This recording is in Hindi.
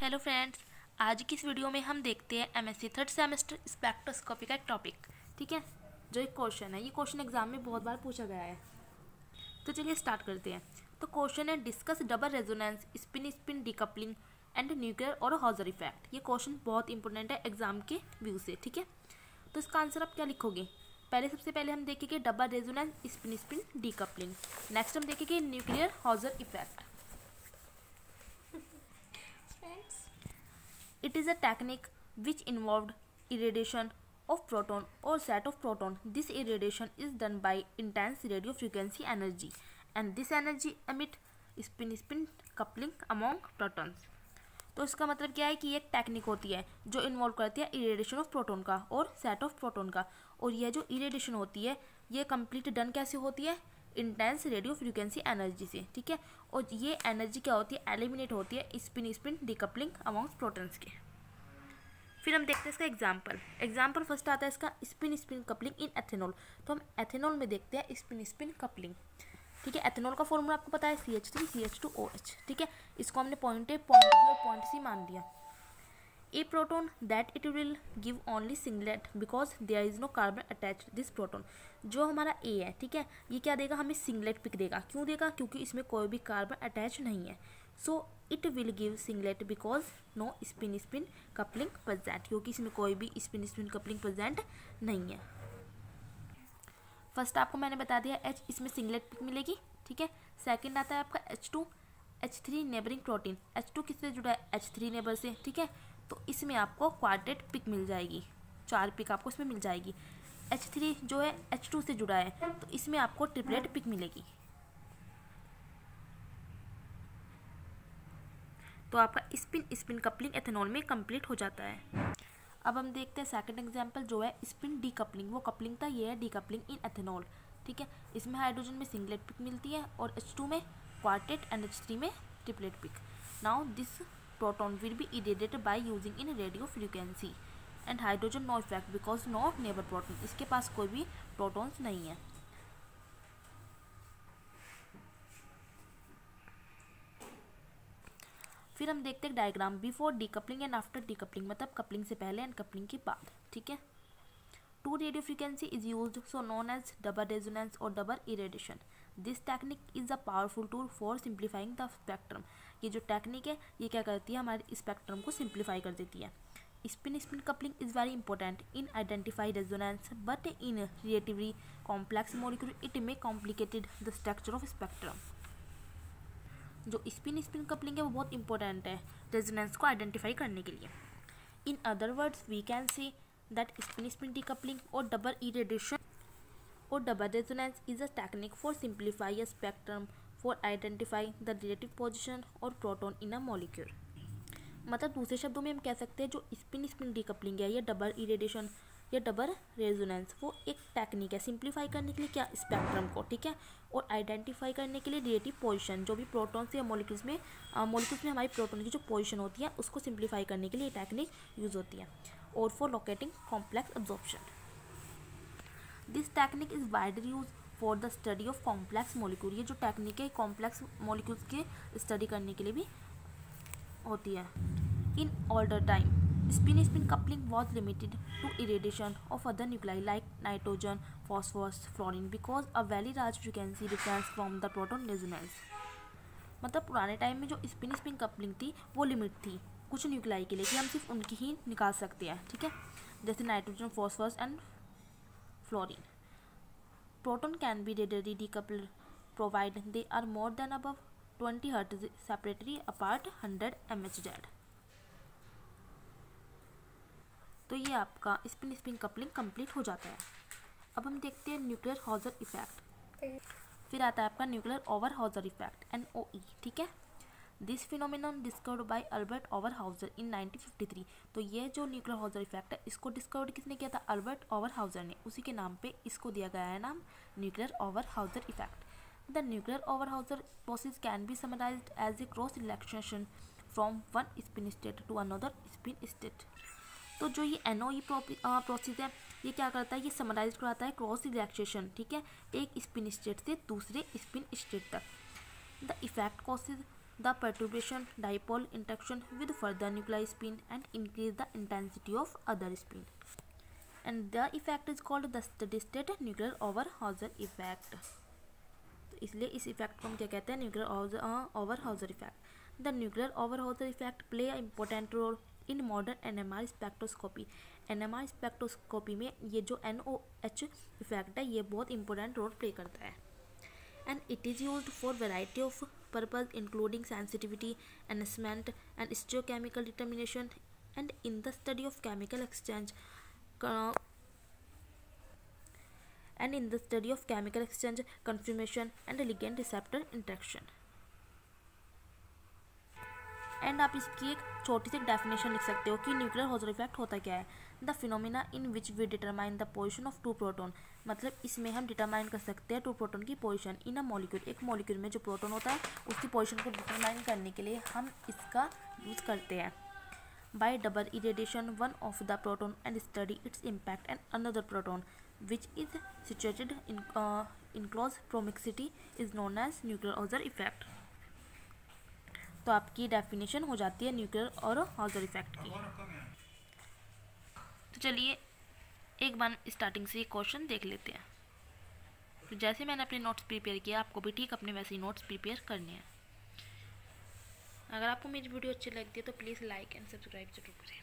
हेलो फ्रेंड्स, आज की इस वीडियो में हम देखते हैं एमएससी थर्ड सेमेस्टर स्पेक्ट्रोस्कोपी का एक टॉपिक। ठीक है, जो एक क्वेश्चन है, ये क्वेश्चन एग्जाम में बहुत बार पूछा गया है। तो चलिए स्टार्ट करते हैं। तो क्वेश्चन है discuss double resonance spin spin decoupling and nuclear और हॉजर इफेक्ट। ये क्वेश्चन बहुत इंपॉर्टेंट है एग्जाम के व्यू से। ठीक है, तो इसका आंसर आप क्या लिखोगे? सबसे पहले हम देखेंगे double resonance spin spin decoupling. Next हम देखेंगे nuclear Hauser effect. It is a technique which involved irradiation of proton or set of proton. This irradiation is done by intense radio frequency energy and this energy emit spin coupling among protons. तो इसका मतलब क्या है कि एक टेक्निक होती है जो इन्वॉल्व करती है इरेडिएशन ऑफ प्रोटॉन का और सेट ऑफ प्रोटॉन का। और यह जो इरेडिएशन होती है ये कंप्लीट डन कैसे होती है? इंटेंस रेडियो फ्रीक्वेंसी एनर्जी से। ठीक है, और ये एनर्जी क्या होती है? एलिमिनेट होती है स्पिन डिकपलिंग अमॉन्ग्स प्रोटॉन्स के। फिर हम देखते हैं इसका एग्जाम्पल फर्स्ट आता है इसका स्पिन कपलिंग इन एथेनॉल। तो हम एथेनॉल में देखते हैं स्पिन कपलिंग। ठीक है, एथेनॉल का फॉर्मूला आपको पता है CH3CH2OH। ठीक है, इसको हमने पॉइंट A, पॉइंट B और पॉइंट C मान दिया। A proton that it will give only singlet because there is no carbon attached this proton. जो हमारा ए है, ठीक है, ये क्या देगा? हमें सिंगलेट पिक देगा। क्यों देगा? क्योंकि इसमें कोई भी कार्बन अटैच नहीं है। So it will give singlet because no spin coupling present, क्योंकि इसमें कोई भी स्पिन कपलिंग प्रेजेंट नहीं है। फर्स्ट आपको मैंने बता दिया H, इसमें सिंगलेट पिक मिलेगी। ठीक है, सेकंड आता है आपका H2 H3 neighbouring protein. H2 किससे जुड़ा है? H3 नेबर से। ठीक है, तो इसमें आपको क्वार्टेट पिक मिल जाएगी, 4 पिक आपको इसमें मिल जाएगी। H3 जो है H2 से जुड़ा है तो इसमें आपको ट्रिपलेट पिक मिलेगी। तो आपका स्पिन कपलिंग एथेनॉल में कंप्लीट हो जाता है। अब हम देखते हैं सेकंड एग्जांपल जो है स्पिन डीकपलिंग। वो कपलिंग था, ये है डीकपलिंग इन एथेनॉल। ठीक है, इसमें हाइड्रोजन में सिंगलेट पिक मिलती है और H2 में क्वार्टेट एंड H3 में triplet peak. Now this proton will be irradiated by using in radio frequency and hydrogen no effect because no neighbour proton. इसके पास कोई भी प्रोटॉन्स नहीं है। फिर हम देखते हैं diagram before decoupling and after decoupling, मतलब कपलिंग से पहले एंड कपलिंग के बाद। ठीक है, 2 radio frequency is used so known as double resonance और double irradiation. This technique is a powerful tool for simplifying the spectrum. ये जो टेक्निक है ये क्या करती है? हमारे स्पेक्ट्रम को सिंप्लीफाई कर देती है। Spin coupling is very important in identify resonance but in relatively complex molecule it may complicated the structure of spectrum. जो स्पिन कपलिंग है वो बहुत इंपॉर्टेंट है रेजोनेंस को आइडेंटिफाई करने के लिए। In other words we can see that spin decoupling और डबल इरेडिएशन और double resonance is a technique for simplify a spectrum for identify the relative position और प्रोटॉन इन अ मॉलिक्यूल। मतलब दूसरे शब्दों में हम कह सकते हैं जो स्पिन डिकपलिंग है या डबल इरेडिएशन या डबल रेजोनेंस वो एक टेक्निक है सिंप्लीफाई करने के लिए क्या? स्पेक्ट्रम को। ठीक है, और आइडेंटिफाई करने के लिए रिलेटिव पोजीशन, जो भी प्रोटॉन्स या मॉलिक्यूल्स में हमारी प्रोटॉन की जो पोजीशन होती है उसको सिंप्लीफाई करने के लिए टेक्निक यूज़ होती है। और for locating complex absorption, this technique is widely use for the study of complex molecule. ये जो टेक्निक है कॉम्प्लेक्स मॉलिक्यूल्स के स्टडी करने के लिए भी होती है। इन older time spin coupling was limited to irradiation of other nuclei like nitrogen, phosphorus, fluorine because a very large frequency difference from the proton resonance। मतलब पुराने टाइम में जो स्पिन कपलिंग थी वो लिमिट थी कुछ न्यूक्लाई के लिए कि हम सिर्फ उनकी ही निकाल सकते हैं। ठीक है, जैसे nitrogen, phosphorus and fluorine. Proton can be readily decoupled provide they are more than above 20 hertz separately apart 100 mHz। तो ये आपका स्पिन कपलिंग कंप्लीट हो जाता है। अब हम देखते हैं न्यूक्लियर हॉजर इफेक्ट। फिर आता है आपका nuclear Overhauser effect NOE। ठीक है, this phenomenon discovered by Albert Overhauser in 1953। तो ये जो न्यूक्लियर हॉजर इफेक्ट है इसको डिस्कवर्ड किसने किया था? अल्बर्ट ओवर हाउजर ने। उसी के नाम पे इसको दिया गया है नाम nuclear Overhauser effect. The nuclear Overhauser process can be summarised as a cross relaxation from one spin state to another spin state. तो जो ये NOE प्रोसेस है ये क्या करता है? ये समराइज कराता है क्रॉस रिलैक्सेशन। ठीक है, एक स्पिन स्टेट से दूसरे स्पिन स्टेट तक। The effect causes the perturbation dipole interaction with further nuclei spin and increase the intensity of other spin, and the effect is called the steady state nuclear overhauser effect. तो इसलिए इस इफेक्ट को हम क्या कहते हैं, nuclear Overhauser effect. The nuclear Overhauser effect play a important role in modern NMR spectroscopy. NMR spectroscopy में ये जो NOH इफेक्ट है ये बहुत इंपॉर्टेंट रोल प्ले करता है. And it is used for variety of purpose including sensitivity, enhancement and stereochemical determination, and in the study of chemical exchange conformation and ligand receptor interaction. And आप इसकी एक छोटी सी डेफिनेशन लिख सकते हो कि न्यूक्लियर हॉजर इफेक्ट होता क्या है. The phenomena in which we determine the position of two proton. मतलब इसमें हम डिटरमाइन कर सकते हैं टू प्रोटोन की पोजीशन इन अ मॉलिक्यूल. एक मॉलिक्यूल में जो प्रोटोन होता है उसकी पोजीशन को डिटरमाइन करने के लिए हम इसका यूज़ करते हैं. By double irradiation one of the proton and study its impact and another proton which is situated in close proximity is known as nuclear Hauser effect. तो आपकी डेफिनेशन हो जाती है न्यूक्लियर और हॉजर इफेक्ट की. तो चलिए एक बार स्टार्टिंग से ये क्वेश्चन देख लेते हैं. तो जैसे मैंने अपने नोट्स प्रिपेयर किया आपको भी ठीक अपने वैसे ही नोट्स प्रिपेयर करने हैं. अगर आपको मेरी वीडियो अच्छी लगती है तो प्लीज़ लाइक एंड सब्सक्राइब जरूर करें.